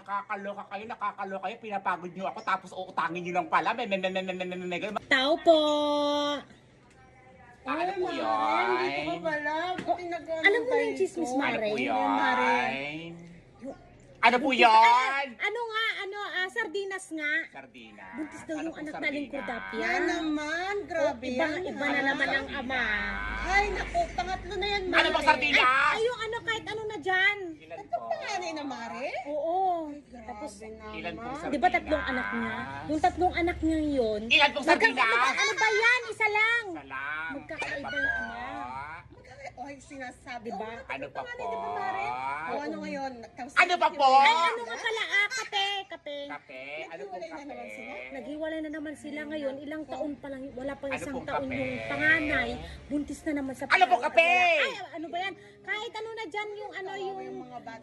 Nakakaloka kayo, pinapagod nyo ako, tapos uutangin nyo lang pala. Tao po! Ano po Hindi ko yun? pala. Alam mo na yung chismis, Ano Mare? po Mare. yun? Ano po yun? Ano nga, sardinas nga. Sardina. Buntis daw Ano yung pong anak na sardina? Lingkurdapia. Yan naman, grabe yan. Iba na naman ang ama. Ay, naku, pangatlo na yan, Mare. Ano pong sardina? Ay, yung kahit ano na dyan. Ilan Ito po? panganay na, Mare? Oo. Tapos, Ilan pong sardina? Di ba tatlong anak niya? Yung tatlong anak niya yun. Ilan pong sardina? Ano ba yan? Isa lang. Salam. Magkakaiba Ano yung pa ama. po? ay, sinasabi. Diba? Oh, Ano pa panganay, po? di ba, Mare? O, ano ngayon? Tapos, Ano pa po? Ay, ano nga pala? Kape. Kape? Ano pong Naghiwalay na naman kape? sila? Naghiwalay na naman sila ngayon. Ilang taon pa lang, wala pang Ano isang pong taon kape? yung panganay. Buntis na naman sa Ano pong kape? Ay, ano ba yan? Kahit ano na dyan yung yung mga bata.